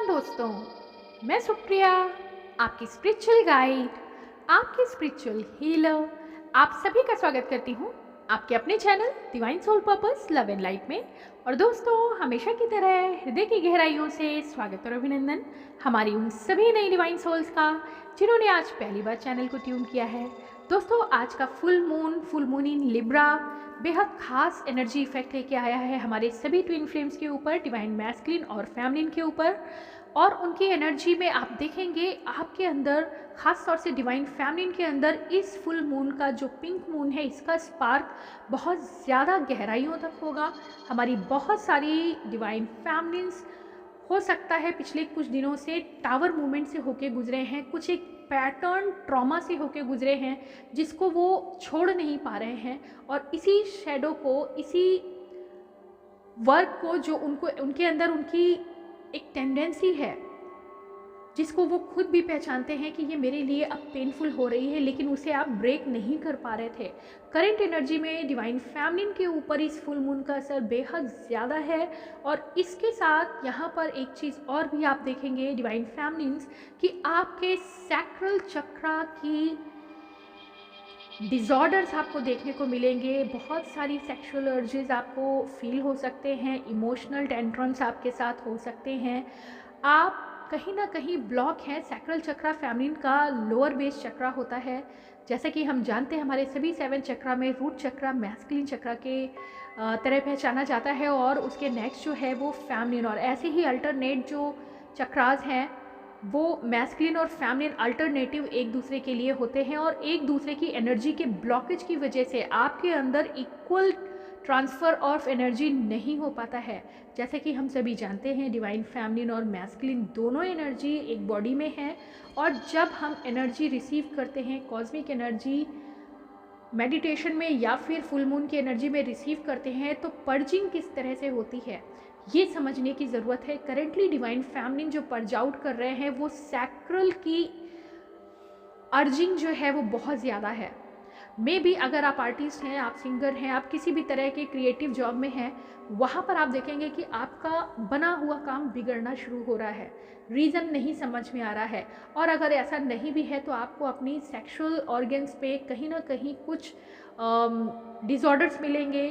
Morning दोस्तों, मैं सुप्रिया, आपकी स्पिरिचुअल गाइड, आपकी स्पिरिचुअल हीलर। आप सभी का स्वागत करती हूँ आपके अपने channel divine soul purpose love and light में। और दोस्तों, हमेशा की तरह हृदय की गहराइयों से स्वागत और अभिनंदन हमारी उन सभी नई डिवाइन सोल्स का जिन्होंने आज पहली बार चैनल को ट्यून किया है। दोस्तों, आज का फुल मून इन लिब्रा बेहद खास एनर्जी इफेक्ट लेके आया है हमारे सभी ट्विन फ्लेम्स के ऊपर, डिवाइन मैस्कुलिन और फेमिनिन के ऊपर। और उनकी एनर्जी में आप देखेंगे आपके अंदर, खास तौर से डिवाइन फेमिनिन के अंदर, इस फुल मून का जो पिंक मून है इसका स्पार्क बहुत ज़्यादा गहराइयों तक होगा। हमारी बहुत सारी डिवाइन फेमिनिन्स हो सकता है पिछले कुछ दिनों से टावर मूवमेंट से होके गुजरे हैं, कुछ एक पैटर्न ट्रॉमा से होके गुजरे हैं जिसको वो छोड़ नहीं पा रहे हैं। और इसी शेडो को, इसी वर्क को जो उनको, उनके अंदर उनकी एक टेंडेंसी है जिसको वो खुद भी पहचानते हैं कि ये मेरे लिए अब पेनफुल हो रही है, लेकिन उसे आप ब्रेक नहीं कर पा रहे थे। करंट एनर्जी में डिवाइन फेमिनिन के ऊपर इस फुल मून का असर बेहद ज़्यादा है। और इसके साथ यहाँ पर एक चीज़ और भी आप देखेंगे डिवाइन फेमिनिन्स, कि आपके सैक्रल चक्रा की डिज़ॉर्डर्स आपको देखने को मिलेंगे। बहुत सारी सेक्सुअल अर्जेस आपको फील हो सकते हैं, इमोशनल टेंट्रम्स आपके साथ हो सकते हैं। आप कहीं ना कहीं ब्लॉक हैं। सैक्रल चक्रा फेमिनिन का लोअर बेस चक्रा होता है। जैसे कि हम जानते हैं हमारे सभी 7 चक्रा में रूट चक्रा मैस्कुलिन चक्रा के तरह पहचाना जाता है, और उसके नेक्स्ट जो है वो फेमिनिन। और ऐसे ही अल्टरनेट जो चक्रास हैं वो मैस्कुलिन और फेमिनिन अल्टरनेटिव एक दूसरे के लिए होते हैं, और एक दूसरे की एनर्जी के ब्लॉकेज की वजह से आपके अंदर इक्वल ट्रांसफ़र ऑफ एनर्जी नहीं हो पाता है। जैसे कि हम सभी जानते हैं डिवाइन फेमिनिन और मैस्कुलिन दोनों एनर्जी एक बॉडी में है, और जब हम एनर्जी रिसीव करते हैं, कॉस्मिक एनर्जी मेडिटेशन में या फिर फुल मून की एनर्जी में रिसीव करते हैं, तो पर्जिंग किस तरह से होती है ये समझने की ज़रूरत है। करेंटली डिवाइन फेमिनिन जो पर्ज आउट कर रहे हैं वो सैक्रल की अर्जिंग जो है वो बहुत ज़्यादा है। मे बी अगर आप आर्टिस्ट हैं, आप सिंगर हैं, आप किसी भी तरह के क्रिएटिव जॉब में हैं, वहाँ पर आप देखेंगे कि आपका बना हुआ काम बिगड़ना शुरू हो रहा है, रीज़न नहीं समझ में आ रहा है। और अगर ऐसा नहीं भी है तो आपको अपनी सेक्सुअल ऑर्गन्स पे कहीं ना कहीं कुछ डिसऑर्डर्स मिलेंगे,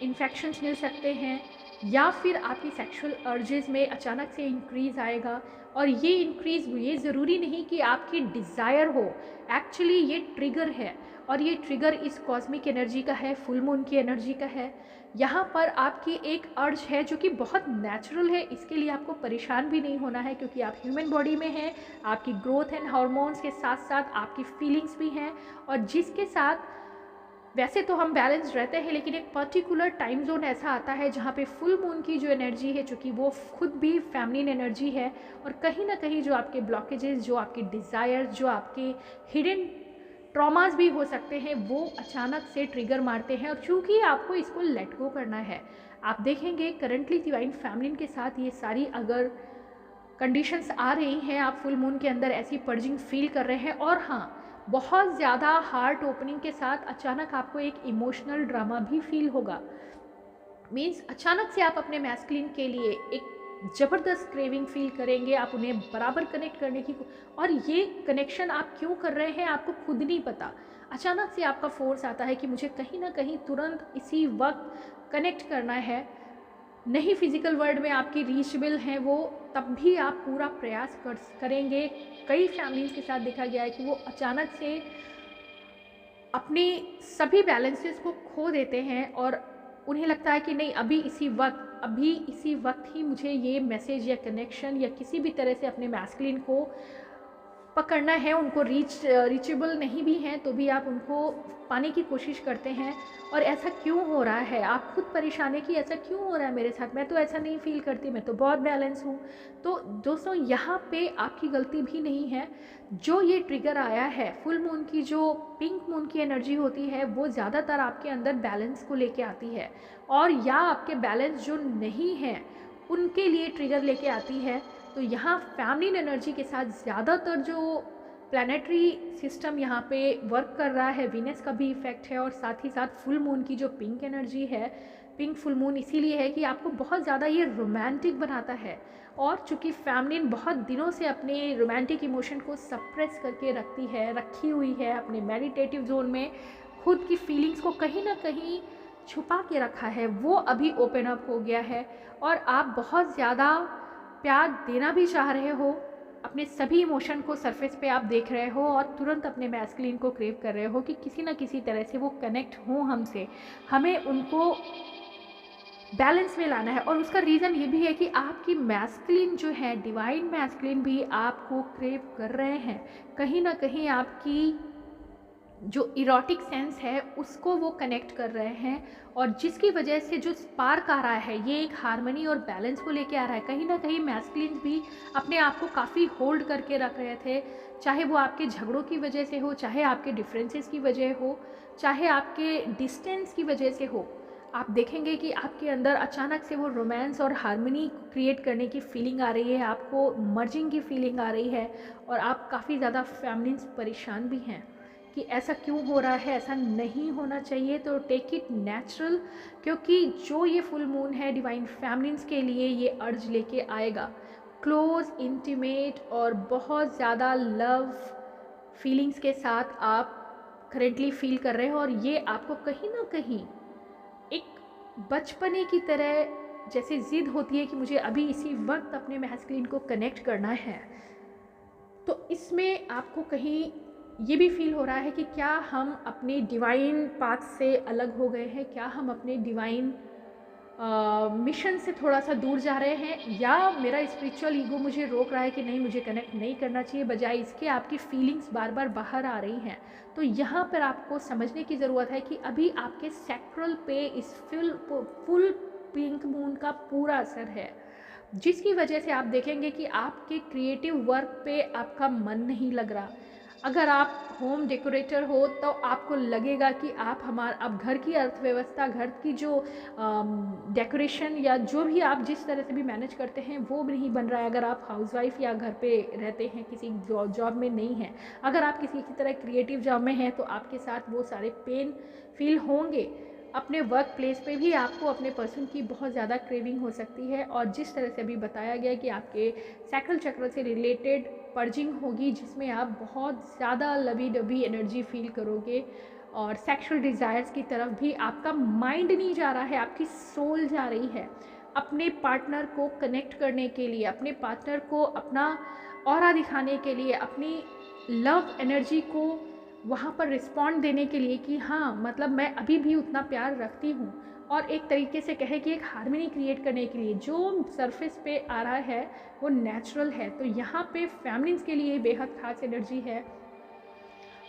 इन्फेक्शंस मिल सकते हैं, या फिर आपकी सेक्सुअल अर्जेस में अचानक से इंक्रीज़ आएगा। और ये इंक्रीज़, ये ज़रूरी नहीं कि आपकी डिज़ायर हो, एक्चुअली ये ट्रिगर है, और ये ट्रिगर इस कॉस्मिक एनर्जी का है, फुल मून की एनर्जी का है। यहाँ पर आपकी एक अर्ज है जो कि बहुत नेचुरल है, इसके लिए आपको परेशान भी नहीं होना है, क्योंकि आप ह्यूमन बॉडी में हैं। आपकी ग्रोथ एंड हार्मोन्स के साथ साथ आपकी फीलिंग्स भी हैं, और जिसके साथ वैसे तो हम बैलेंस रहते हैं, लेकिन एक पर्टिकुलर टाइम जोन ऐसा आता है जहाँ पे फुल मून की जो एनर्जी है, चूँकि वो खुद भी फेमिनिन एनर्जी है, और कहीं ना कहीं जो आपके ब्लॉकेजेस, जो आपके डिज़ायर, जो आपके हिडन ट्रॉमास भी हो सकते हैं, वो अचानक से ट्रिगर मारते हैं। और चूँकि आपको इसको लेट गो करना है, आप देखेंगे करंटली डिवाइन फेमिनिन के साथ ये सारी अगर कंडीशंस आ रही हैं, आप फुल मून के अंदर ऐसी पर्जिंग फील कर रहे हैं, और हाँ, बहुत ज़्यादा हार्ट ओपनिंग के साथ अचानक आपको एक इमोशनल ड्रामा भी फील होगा। मीन्स अचानक से आप अपने मैस्कुलिन के लिए एक ज़बरदस्त क्रेविंग फील करेंगे, आप उन्हें बराबर कनेक्ट करने की, और ये कनेक्शन आप क्यों कर रहे हैं आपको खुद नहीं पता। अचानक से आपका फोर्स आता है कि मुझे कहीं ना कहीं तुरंत इसी वक्त कनेक्ट करना है। नहीं फिजिकल वर्ल्ड में आपकी रीचेबल हैं वो, तब भी आप पूरा प्रयास करेंगे। कई फैमिलीज़ के साथ देखा गया है कि वो अचानक से अपने सभी बैलेंसेस को खो देते हैं, और उन्हें लगता है कि नहीं, अभी इसी वक्त ही मुझे ये मैसेज या कनेक्शन या किसी भी तरह से अपने मैस्कुलिन को पकड़ना है। उनको रीचेबल नहीं भी हैं तो भी आप उनको पाने की कोशिश करते हैं। और ऐसा क्यों हो रहा है, आप खुद परेशान है कि ऐसा क्यों हो रहा है मेरे साथ, मैं तो ऐसा नहीं फील करती, मैं तो बहुत बैलेंस हूँ। तो दोस्तों, यहाँ पे आपकी गलती भी नहीं है। जो ये ट्रिगर आया है, फुल मून की जो पिंक मून की एनर्जी होती है, वो ज़्यादातर आपके अंदर बैलेंस को लेके आती है, और या आपके बैलेंस जो नहीं हैं उनके लिए ट्रिगर लेके आती है। तो यहाँ फेमिनिन एनर्जी के साथ ज़्यादातर जो प्लानेटरी सिस्टम यहाँ पे वर्क कर रहा है, वीनस का भी इफेक्ट है, और साथ ही साथ फुल मून की जो पिंक एनर्जी है, पिंक फुल मून इसीलिए है कि आपको बहुत ज़्यादा ये रोमांटिक बनाता है। और चूँकि फेमिनिन बहुत दिनों से अपने रोमांटिक इमोशन को सप्रेस करके रखी हुई है अपने मेडिटेटिव जोन में, खुद की फीलिंग्स को कहीं ना कहीं छुपा के रखा है, वो अभी ओपन अप हो गया है। और आप बहुत ज़्यादा प्यार देना भी चाह रहे हो, अपने सभी इमोशन को सरफेस पे आप देख रहे हो और तुरंत अपने मैस्कुलिन को क्रेव कर रहे हो कि किसी ना किसी तरह से वो कनेक्ट हों हमसे, हमें उनको बैलेंस में लाना है। और उसका रीज़न ये भी है कि आपकी मैस्कुलिन जो है, डिवाइन मैस्कुलिन भी आपको क्रेव कर रहे हैं, कहीं ना कहीं आपकी जो इरोटिक सेंस है उसको वो कनेक्ट कर रहे हैं। और जिसकी वजह से जो स्पार्क आ रहा है ये एक हार्मनी और बैलेंस को लेके आ रहा है। कहीं ना कहीं मैस्कुलिन भी अपने आप को काफ़ी होल्ड करके रख रहे थे, चाहे वो आपके झगड़ों की वजह से हो, चाहे आपके डिफरेंसेस की वजह हो, चाहे आपके डिस्टेंस की वजह से हो। आप देखेंगे कि आपके अंदर अचानक से वो रोमांस और हार्मनी क्रिएट करने की फीलिंग आ रही है, आपको मर्जिंग की फीलिंग आ रही है और आप काफ़ी ज़्यादा फेमिनिन परेशान भी हैं कि ऐसा क्यों हो रहा है, ऐसा नहीं होना चाहिए। तो टेक इट नेचुरल, क्योंकि जो ये फुल मून है डिवाइन फेमिनिन्स के लिए ये अर्ज लेके आएगा, क्लोज, इंटीमेट और बहुत ज़्यादा लव फीलिंग्स के साथ आप करेंटली फील कर रहे हो। और ये आपको कहीं ना कहीं एक बचपने की तरह जैसे ज़िद होती है कि मुझे अभी इसी वक्त अपने मैस्कुलिन को कनेक्ट करना है, तो इसमें आपको कहीं ये भी फील हो रहा है कि क्या हम अपने डिवाइन पाथ से अलग हो गए हैं, क्या हम अपने डिवाइन मिशन से थोड़ा सा दूर जा रहे हैं, या मेरा स्पिरिचुअल ईगो मुझे रोक रहा है कि नहीं, मुझे कनेक्ट नहीं करना चाहिए, बजाय इसके आपकी फीलिंग्स बार बार बाहर आ रही हैं। तो यहाँ पर आपको समझने की ज़रूरत है कि अभी आपके सैक्रल पे इस फुल पिंक मून का पूरा असर है, जिसकी वजह से आप देखेंगे कि आपके क्रिएटिव वर्क पे आपका मन नहीं लग रहा। अगर आप होम डेकोरेटर हो तो आपको लगेगा कि आप घर की अर्थव्यवस्था, घर की जो डेकोरेशन या जो भी आप जिस तरह से भी मैनेज करते हैं वो भी नहीं बन रहा है। अगर आप हाउसवाइफ या घर पे रहते हैं, किसी जॉब में नहीं हैं, अगर आप किसी की तरह क्रिएटिव जॉब में हैं तो आपके साथ वो सारे पेन फील होंगे। अपने वर्क प्लेस पे भी आपको अपने पर्सन की बहुत ज़्यादा क्रेविंग हो सकती है। और जिस तरह से अभी बताया गया कि आपके सैक्रल चक्र से रिलेटेड पर्जिंग होगी, जिसमें आप बहुत ज़्यादा लवी डबी एनर्जी फील करोगे और सेक्सुअल डिज़ायर्स की तरफ भी आपका माइंड नहीं जा रहा है, आपकी सोल जा रही है अपने पार्टनर को कनेक्ट करने के लिए, अपने पार्टनर को अपना ऑरा दिखाने के लिए, अपनी लव एनर्जी को वहाँ पर रिस्पॉन्ड देने के लिए कि हाँ, मतलब मैं अभी भी उतना प्यार रखती हूँ। और एक तरीके से कहे कि एक हार्मनी क्रिएट करने के लिए जो सरफेस पे आ रहा है वो नेचुरल है। तो यहाँ पे फेमिनिन्स के लिए बेहद खास एनर्जी है।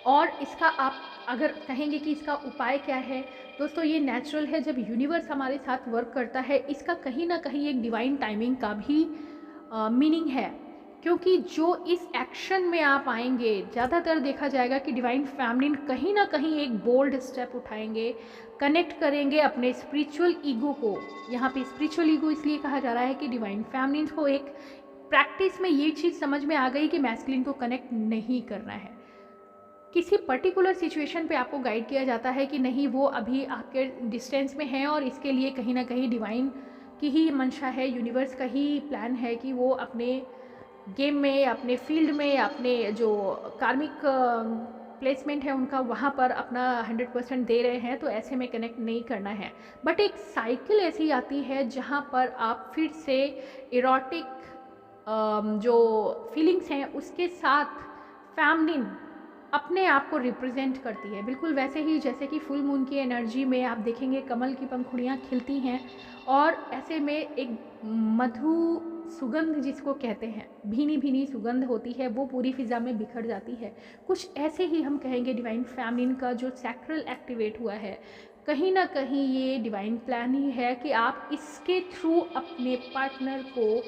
और इसका आप अगर कहेंगे कि इसका उपाय क्या है, दोस्तों ये नेचुरल है। जब यूनिवर्स हमारे साथ वर्क करता है, इसका कहीं ना कहीं एक डिवाइन टाइमिंग का भी मीनिंग है, क्योंकि जो इस एक्शन में आप आएंगे, ज़्यादातर देखा जाएगा कि डिवाइन फेमिनिन कहीं ना कहीं एक बोल्ड स्टेप उठाएंगे, कनेक्ट करेंगे अपने स्पिरिचुअल ईगो को। यहाँ पे स्पिरिचुअल ईगो इसलिए कहा जा रहा है कि डिवाइन फेमिनिन को एक प्रैक्टिस में ये चीज़ समझ में आ गई कि मैस्कुलिन को कनेक्ट नहीं करना है। किसी पर्टिकुलर सिचुएशन पे आपको गाइड किया जाता है कि नहीं, वो अभी आपके डिस्टेंस में है और इसके लिए कहीं ना कहीं डिवाइन की ही मंशा है, यूनिवर्स का ही प्लान है कि वो अपने गेम में, अपने फील्ड में, अपने जो कार्मिक प्लेसमेंट है उनका वहाँ पर अपना 100% दे रहे हैं, तो ऐसे में कनेक्ट नहीं करना है। बट एक साइकिल ऐसी आती है जहाँ पर आप फिर से इरोटिक जो फीलिंग्स हैं उसके साथ फेमिनिन अपने आप को रिप्रेजेंट करती है, बिल्कुल वैसे ही जैसे कि फुल मून की एनर्जी में आप देखेंगे कमल की पंखुड़ियाँ खिलती हैं और ऐसे में एक मधु सुगंध जिसको कहते हैं, भीनी भीनी सुगंध होती है, वो पूरी फिज़ा में बिखर जाती है। कुछ ऐसे ही हम कहेंगे डिवाइन फेमिनिन का जो सैक्रल एक्टिवेट हुआ है, कहीं ना कहीं ये डिवाइन प्लान ही है कि आप इसके थ्रू अपने पार्टनर को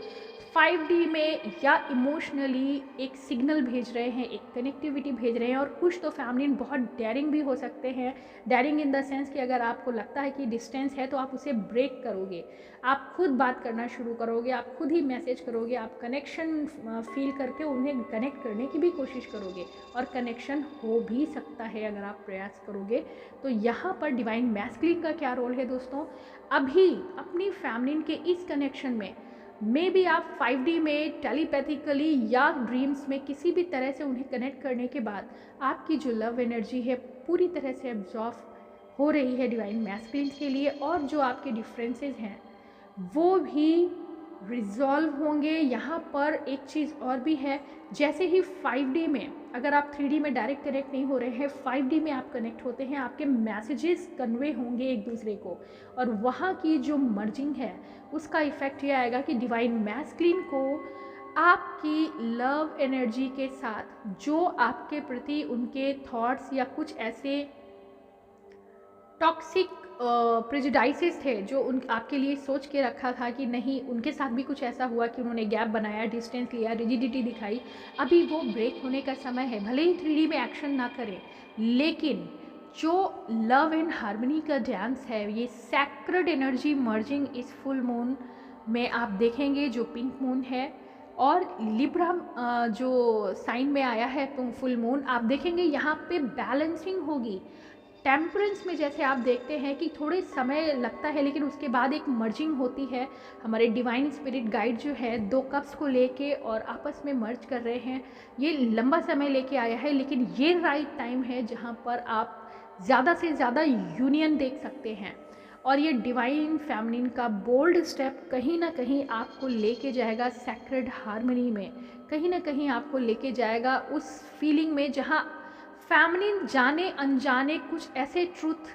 5D में या इमोशनली एक सिग्नल भेज रहे हैं, एक कनेक्टिविटी भेज रहे हैं। और कुछ तो फैमिली बहुत डेयरिंग भी हो सकते हैं। डेयरिंग इन द सेंस कि अगर आपको लगता है कि डिस्टेंस है तो आप उसे ब्रेक करोगे, आप खुद बात करना शुरू करोगे, आप खुद ही मैसेज करोगे, आप कनेक्शन फील करके उन्हें कनेक्ट करने की भी कोशिश करोगे, और कनेक्शन हो भी सकता है अगर आप प्रयास करोगे। तो यहाँ पर डिवाइन मैस्कुलिन का क्या रोल है दोस्तों? अभी अपनी फैमिली के इस कनेक्शन में मे बी आप 5D में टेलीपैथिकली या ड्रीम्स में किसी भी तरह से उन्हें कनेक्ट करने के बाद आपकी जो लव एनर्जी है पूरी तरह से एब्जॉर्व हो रही है डिवाइन मैस्कुलिन के लिए, और जो आपके डिफरेंसेस हैं वो भी रिजॉल्व होंगे। यहाँ पर एक चीज़ और भी है, जैसे ही 5D में अगर आप 3D में डायरेक्ट कनेक्ट नहीं हो रहे हैं, 5D में आप कनेक्ट होते हैं, आपके मैसेजेस कन्वे होंगे एक दूसरे को, और वहाँ की जो मर्जिंग है उसका इफ़ेक्ट ये आएगा कि डिवाइन मैस्कुलिन को आपकी लव एनर्जी के साथ जो आपके प्रति उनके थॉट्स या कुछ ऐसे टॉक्सिक प्रेजुडाइसेस थे जो उन आपके लिए सोच के रखा था कि नहीं, उनके साथ भी कुछ ऐसा हुआ कि उन्होंने गैप बनाया, डिस्टेंस लिया, रिजिडिटी दिखाई, अभी वो ब्रेक होने का समय है। भले ही 3D में एक्शन ना करें, लेकिन जो लव एंड हार्मनी का डांस है, ये सैक्रेड एनर्जी मर्जिंग इस फुल मून में आप देखेंगे, जो पिंक मून है और लिब्रा जो साइन में आया है फुल मून, आप देखेंगे यहाँ पे बैलेंसिंग होगी। टेम्परेंस में जैसे आप देखते हैं कि थोड़े समय लगता है लेकिन उसके बाद एक मर्जिंग होती है। हमारे डिवाइन स्पिरिट गाइड जो है 2 कप्स को लेके और आपस में मर्ज कर रहे हैं। ये लंबा समय लेके आया है, लेकिन ये राइट टाइम है जहाँ पर आप ज़्यादा से ज़्यादा यूनियन देख सकते हैं। और ये डिवाइन फेमिनिन का बोल्ड स्टेप कहीं ना कहीं आपको लेके जाएगा सैक्रेड हार्मनी में, कहीं ना कहीं आपको लेके जाएगा उस फीलिंग में जहाँ फेमिनिन जाने अनजाने कुछ ऐसे ट्रूथ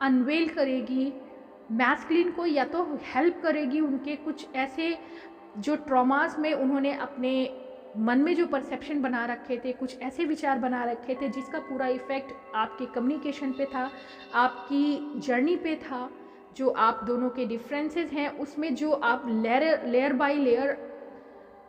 अनवेल करेगी मैस्कुलिन को, या तो हेल्प करेगी उनके कुछ ऐसे जो ट्रॉमास में उन्होंने अपने मन में जो परसेप्शन बना रखे थे, कुछ ऐसे विचार बना रखे थे जिसका पूरा इफ़ेक्ट आपके कम्युनिकेशन पे था, आपकी जर्नी पे था, जो आप दोनों के डिफरेंसेस हैं उसमें जो आप लेयर बाय लेयर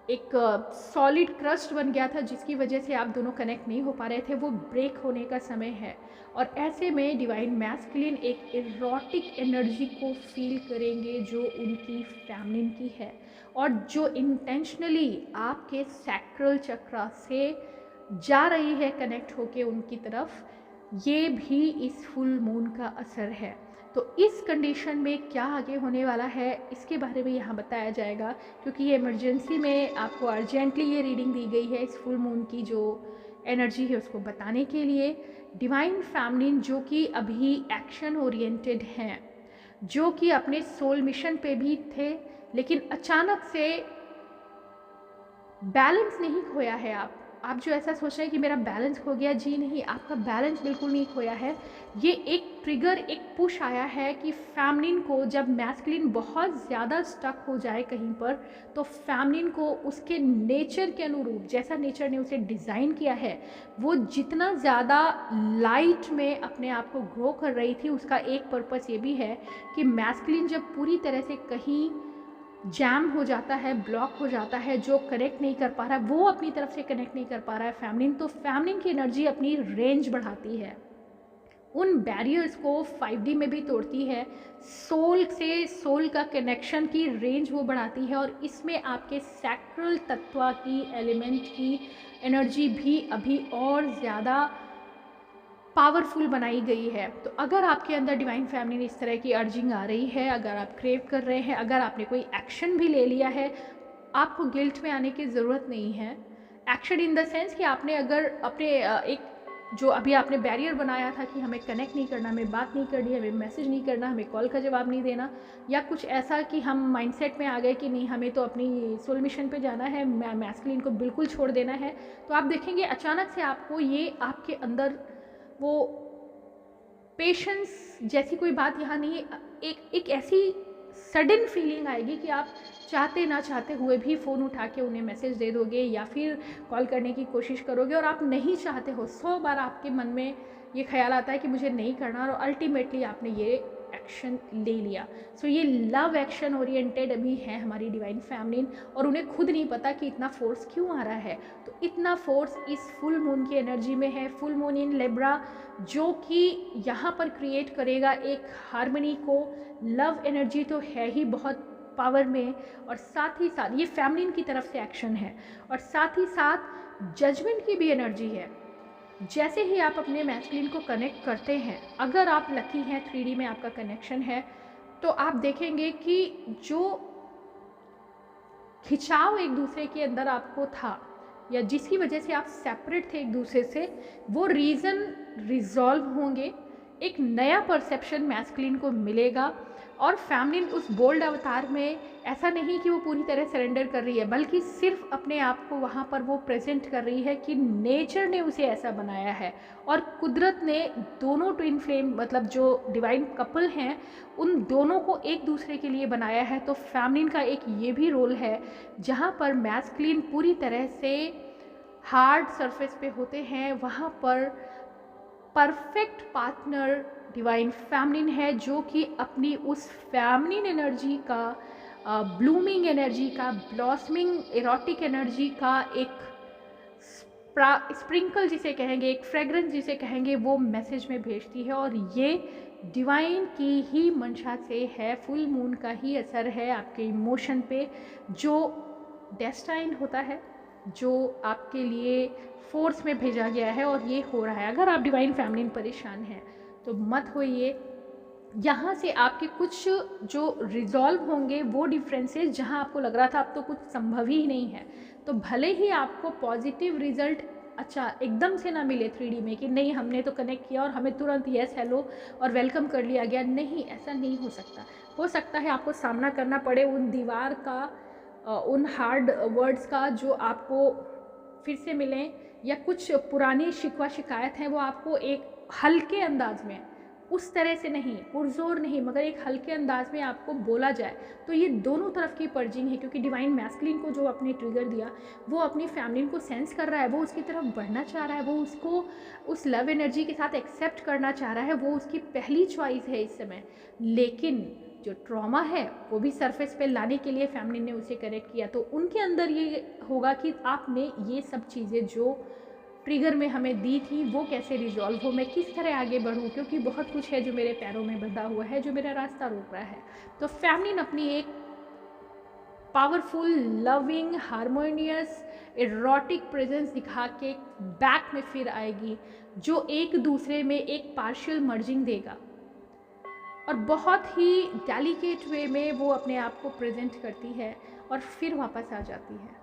एक सॉलिड क्रस्ट बन गया था जिसकी वजह से आप दोनों कनेक्ट नहीं हो पा रहे थे, वो ब्रेक होने का समय है। और ऐसे में डिवाइन मैस्कुलिन एक इरोटिक एनर्जी को फील करेंगे जो उनकी फेमिनिन की है, और जो इंटेंशनली आपके सैक्रल चक्रा से जा रही है कनेक्ट होके उनकी तरफ, ये भी इस फुल मून का असर है। तो इस कंडीशन में क्या आगे होने वाला है इसके बारे में यहाँ बताया जाएगा, क्योंकि ये इमरजेंसी में आपको अर्जेंटली ये रीडिंग दी गई है इस फुल मून की जो एनर्जी है उसको बताने के लिए। डिवाइन फेमिनिन जो कि अभी एक्शन ओरिएंटेड हैं, जो कि अपने सोल मिशन पे भी थे, लेकिन अचानक से बैलेंस नहीं खोया है। आप जो ऐसा सोच रहे हैं कि मेरा बैलेंस खो गया, जी नहीं, आपका बैलेंस बिल्कुल नहीं खोया है। ये एक ट्रिगर, एक पुश आया है कि फेमिनिन को जब मैस्कुलिन बहुत ज़्यादा स्टक हो जाए कहीं पर, तो फेमिनिन को उसके नेचर के अनुरूप, जैसा नेचर ने उसे डिज़ाइन किया है, वो जितना ज़्यादा लाइट में अपने आप को ग्रो कर रही थी, उसका एक पर्पस ये भी है कि मैस्कुलिन जब पूरी तरह से कहीं जैम हो जाता है, ब्लॉक हो जाता है, जो कनेक्ट नहीं कर पा रहा है, वो अपनी तरफ से कनेक्ट नहीं कर पा रहा है फेमिनिन, तो फेमिनिन की एनर्जी अपनी रेंज बढ़ाती है, उन बैरियर्स को 5D में भी तोड़ती है, सोल से सोल का कनेक्शन की रेंज वो बढ़ाती है, और इसमें आपके सैक्रल तत्व की एलिमेंट की एनर्जी भी अभी और ज़्यादा पावरफुल बनाई गई है। तो अगर आपके अंदर डिवाइन फेमिनिन इस तरह की अर्जिंग आ रही है, अगर आप क्रेव कर रहे हैं, अगर आपने कोई एक्शन भी ले लिया है, आपको गिल्ट में आने की ज़रूरत नहीं है। एक्शन इन द सेंस कि आपने अगर अपने एक जो अभी आपने बैरियर बनाया था कि हमें कनेक्ट नहीं करना, हमें बात नहीं करनी, हमें मैसेज नहीं करना, हमें कॉल का जवाब नहीं देना, या कुछ ऐसा कि हम माइंडसेट में आ गए कि नहीं, हमें तो अपनी सोल मिशन पे जाना है, मैस्कुलिन को बिल्कुल छोड़ देना है, तो आप देखेंगे अचानक से आपको ये आपके अंदर वो पेशेंस जैसी कोई बात यहाँ नहीं, एक ऐसी सडन फीलिंग आएगी कि आप चाहते ना चाहते हुए भी फ़ोन उठा के उन्हें मैसेज दे दोगे या फिर कॉल करने की कोशिश करोगे, और आप नहीं चाहते हो, 100 बार आपके मन में ये ख्याल आता है कि मुझे नहीं करना, और अल्टीमेटली आपने ये एक्शन ले लिया। सो ये लव एक्शन ओरिएंटेड अभी है हमारी डिवाइन फैमिलीन, और उन्हें खुद नहीं पता कि इतना फोर्स क्यों आ रहा है। तो इतना फोर्स इस फुल मून की एनर्जी में है, फुल मून इन लिब्रा, जो कि यहाँ पर क्रिएट करेगा एक हार्मनी को। लव एनर्जी तो है ही बहुत पावर में, और साथ ही साथ ये फैमिलीन की तरफ से एक्शन है, और साथ ही साथ जजमेंट की भी एनर्जी है। जैसे ही आप अपने मैस्कुलिन को कनेक्ट करते हैं, अगर आप लकी हैं, 3D में आपका कनेक्शन है, तो आप देखेंगे कि जो खिंचाव एक दूसरे के अंदर आपको था, या जिसकी वजह से आप सेपरेट थे एक दूसरे से, वो रीज़न रिजॉल्व होंगे। एक नया परसेप्शन मैस्कुलिन को मिलेगा, और फैमिलीन उस बोल्ड अवतार में ऐसा नहीं कि वो पूरी तरह सरेंडर कर रही है, बल्कि सिर्फ अपने आप को वहाँ पर वो प्रेजेंट कर रही है कि नेचर ने उसे ऐसा बनाया है, और कुदरत ने दोनों ट्विन फ्लेम मतलब जो डिवाइन कपल हैं उन दोनों को एक दूसरे के लिए बनाया है। तो फैमिलीन का एक ये भी रोल है जहाँ पर मैस्कुलिन पूरी तरह से हार्ड सरफेस पे होते हैं, वहाँ पर परफेक्ट पार्टनर डिवाइन फैमिलीन है, जो कि अपनी उस फैमिलीन एनर्जी का, ब्लूमिंग एनर्जी का, ब्लॉसमिंग एरोटिक एनर्जी का एक स्प्रिंकल जिसे कहेंगे, एक फ्रेग्रेंस जिसे कहेंगे, वो मैसेज में भेजती है। और ये डिवाइन की ही मंशा से है, फुल मून का ही असर है आपके इमोशन पे, जो डेस्टाइन होता है, जो आपके लिए फोर्स में भेजा गया है, और ये हो रहा है। अगर आप डिवाइन फैमिलीन परेशान हैं तो मत होइए। यहाँ से आपके कुछ जो रिजॉल्व होंगे वो डिफरेंसेस, जहाँ आपको लग रहा था अब तो कुछ संभव ही नहीं है, तो भले ही आपको पॉजिटिव रिजल्ट अच्छा एकदम से ना मिले 3D में कि नहीं हमने तो कनेक्ट किया और हमें तुरंत येस हेलो और वेलकम कर लिया गया, नहीं, ऐसा नहीं हो सकता। हो सकता है आपको सामना करना पड़े उन दीवार का, उन हार्ड वर्ड्स का जो आपको फिर से मिलें, या कुछ पुरानी शिकवा शिकायत हैं वो आपको एक हल्के अंदाज में, उस तरह से नहीं, पुरजोर नहीं, मगर एक हल्के अंदाज में आपको बोला जाए। तो ये दोनों तरफ की पर्जिंग है, क्योंकि डिवाइन मैस्कुलिन को जो आपने ट्रिगर दिया वो अपनी फैमिली को सेंस कर रहा है, वो उसकी तरफ बढ़ना चाह रहा है, वो उसको उस लव एनर्जी के साथ एक्सेप्ट करना चाह रहा है, वो उसकी पहली चॉइस है इस समय। लेकिन जो ट्रॉमा है वो भी सरफेस पे लाने के लिए फैमिली ने उसे करेक्ट किया, तो उनके अंदर ये होगा कि आपने ये सब चीज़ें जो ट्रिगर में हमें दी थी वो कैसे रिजॉल्व हो, मैं किस तरह आगे बढ़ूँ, क्योंकि बहुत कुछ है जो मेरे पैरों में बंधा हुआ है, जो मेरा रास्ता रोक रहा है। तो फैमिली अपनी एक powerful, loving, harmonious, erotic presence दिखा के बैक में फिर आएगी, जो एक दूसरे में एक पार्शियल मर्जिंग देगा, और बहुत ही डेलिकेट वे में वो अपने आप को प्रेजेंट करती है और फिर वापस आ जाती है।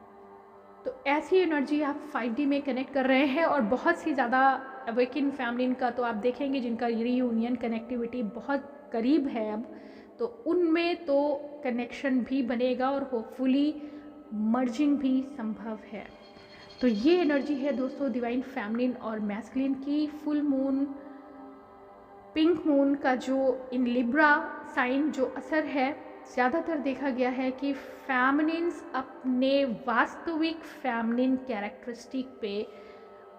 तो ऐसी एनर्जी आप 5D में कनेक्ट कर रहे हैं, और बहुत सी ज़्यादा अवेकिन फैमिली का तो आप देखेंगे जिनका रीयूनियन कनेक्टिविटी बहुत करीब है अब, तो उनमें तो कनेक्शन भी बनेगा और होपफुली मर्जिंग भी संभव है। तो ये एनर्जी है दोस्तों डिवाइन फैमिलीन और मैस्कुलिन की। फुल मून, पिंक मून का जो इन लिब्रा साइन जो असर है, ज़्यादातर देखा गया है कि फैमिलिन्स अपने वास्तविक फैमिलिन कैरेक्टरिस्टिक पे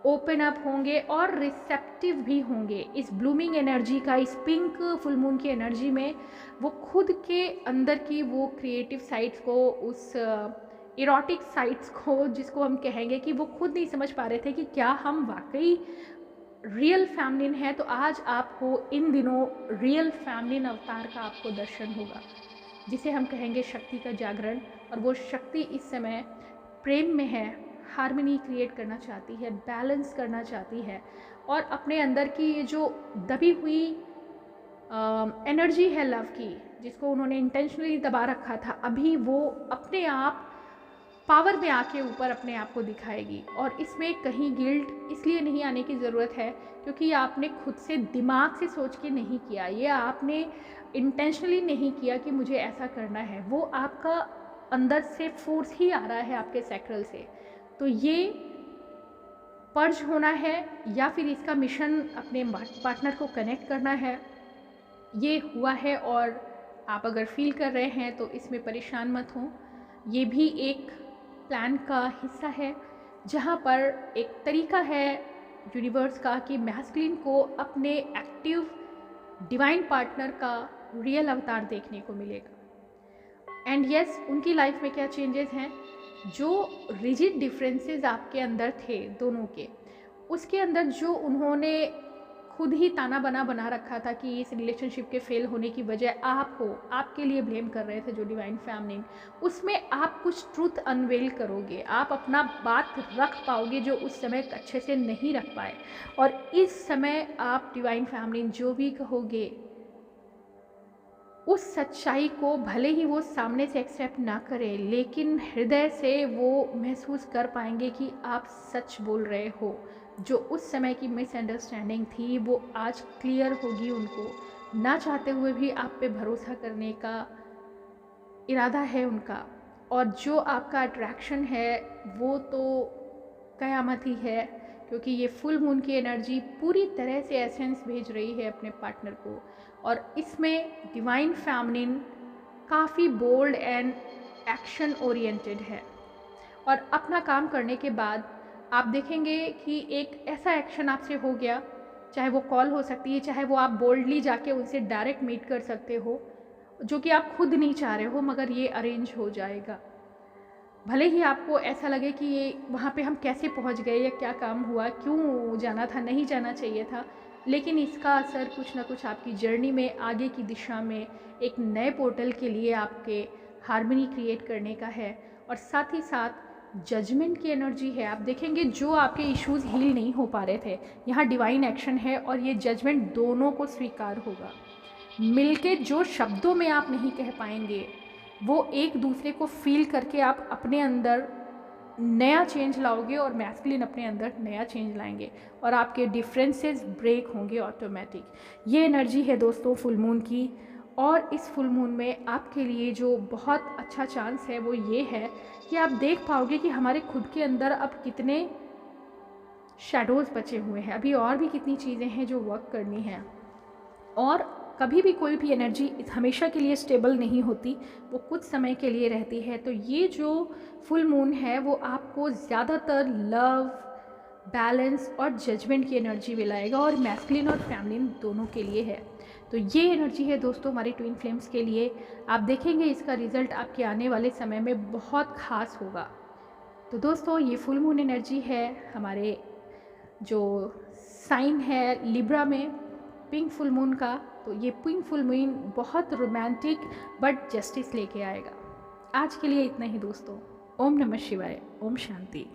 ओपन अप होंगे और रिसेप्टिव भी होंगे इस ब्लूमिंग एनर्जी का, इस पिंक फुल मून की एनर्जी में। वो खुद के अंदर की वो क्रिएटिव साइड्स को, उस इरोटिक साइड्स को, जिसको हम कहेंगे कि वो खुद नहीं समझ पा रहे थे कि क्या हम वाकई रियल फैमिलिन है। तो आज आपको इन दिनों रियल फैमिलिन अवतार का आपको दर्शन होगा, जिसे हम कहेंगे शक्ति का जागरण। और वो शक्ति इस समय प्रेम में है, हार्मनी क्रिएट करना चाहती है, बैलेंस करना चाहती है, और अपने अंदर की ये जो दबी हुई एनर्जी है लव की, जिसको उन्होंने इंटेंशनली दबा रखा था, अभी वो अपने आप पावर में आके ऊपर अपने आप को दिखाएगी। और इसमें कहीं गिल्ट इसलिए नहीं आने की ज़रूरत है क्योंकि आपने खुद से दिमाग से सोच के नहीं किया, ये आपने इंटेंशनली नहीं किया कि मुझे ऐसा करना है, वो आपका अंदर से फोर्स ही आ रहा है आपके सैक्रल से। तो ये पर्ज होना है या फिर इसका मिशन अपने पार्टनर को कनेक्ट करना है, ये हुआ है। और आप अगर फील कर रहे हैं तो इसमें परेशान मत हों, ये भी एक प्लान का हिस्सा है, जहाँ पर एक तरीका है यूनिवर्स का कि मैस्कुलिन को अपने एक्टिव डिवाइन पार्टनर का रियल अवतार देखने को मिलेगा। एंड यस, उनकी लाइफ में क्या चेंजेस हैं, जो रिजिड डिफरेंसेस आपके अंदर थे दोनों के, उसके अंदर जो उन्होंने खुद ही ताना बना बना रखा था कि इस रिलेशनशिप के फेल होने की वजह आप हो, आपके लिए ब्लेम कर रहे थे जो डिवाइन फैमिली, उसमें आप कुछ ट्रूथ अनवेल करोगे, आप अपना बात रख पाओगे जो उस समय अच्छे से नहीं रख पाए। और इस समय आप डिवाइन फैमिली जो भी कहोगे, उस सच्चाई को भले ही वो सामने से एक्सेप्ट ना करें, लेकिन हृदय से वो महसूस कर पाएंगे कि आप सच बोल रहे हो। जो उस समय की मिसअंडरस्टैंडिंग थी वो आज क्लियर होगी उनको, ना चाहते हुए भी आप पे भरोसा करने का इरादा है उनका। और जो आपका अट्रैक्शन है वो तो कयामत ही है, क्योंकि ये फुल मून की एनर्जी पूरी तरह से एसेंस भेज रही है अपने पार्टनर को। और इसमें डिवाइन फेमिनिन काफ़ी बोल्ड एंड एक्शन ओरिएंटेड है। और अपना काम करने के बाद आप देखेंगे कि एक ऐसा एक्शन आपसे हो गया, चाहे वो कॉल हो सकती है, चाहे वो आप बोल्डली जाके उनसे डायरेक्ट मीट कर सकते हो, जो कि आप खुद नहीं चाह रहे हो, मगर ये अरेंज हो जाएगा। भले ही आपको ऐसा लगे कि ये वहाँ पे हम कैसे पहुँच गए, या क्या काम हुआ, क्यों जाना था, नहीं जाना चाहिए था, लेकिन इसका असर कुछ ना कुछ आपकी जर्नी में आगे की दिशा में एक नए पोर्टल के लिए आपके हार्मनी क्रिएट करने का है। और साथ ही साथ जजमेंट की एनर्जी है। आप देखेंगे जो आपके इश्यूज़ हील नहीं हो पा रहे थे, यहाँ डिवाइन एक्शन है और ये जजमेंट दोनों को स्वीकार होगा। मिलके जो शब्दों में आप नहीं कह पाएंगे, वो एक दूसरे को फील करके आप अपने अंदर नया चेंज लाओगे, और मैस्कुलिन अपने अंदर नया चेंज लाएंगे, और आपके डिफरेंसेस ब्रेक होंगे ऑटोमेटिक। ये एनर्जी है दोस्तों फुल मून की। और इस फुल मून में आपके लिए जो बहुत अच्छा चांस है वो ये है कि आप देख पाओगे कि हमारे खुद के अंदर अब कितने शैडोज़ बचे हुए हैं, अभी और भी कितनी चीज़ें हैं जो वर्क करनी है। और कभी भी कोई भी एनर्जी हमेशा के लिए स्टेबल नहीं होती, वो कुछ समय के लिए रहती है। तो ये जो फुल मून है वो आपको ज़्यादातर लव, बैलेंस और जजमेंट की एनर्जी मिलाएगा, और मैस्कुलिन और फेमिनिन दोनों के लिए है। तो ये एनर्जी है दोस्तों हमारी ट्विन फ्लेम्स के लिए। आप देखेंगे इसका रिज़ल्ट आपके आने वाले समय में बहुत ख़ास होगा। तो दोस्तों ये फुल मून एनर्जी है हमारे जो साइन है लिब्रा में, पिंक फुल मून का। तो ये पिंक फुल मून बहुत रोमांटिक बट जस्टिस लेके आएगा। आज के लिए इतना ही दोस्तों। ओम नमः शिवाय, ओम शांति।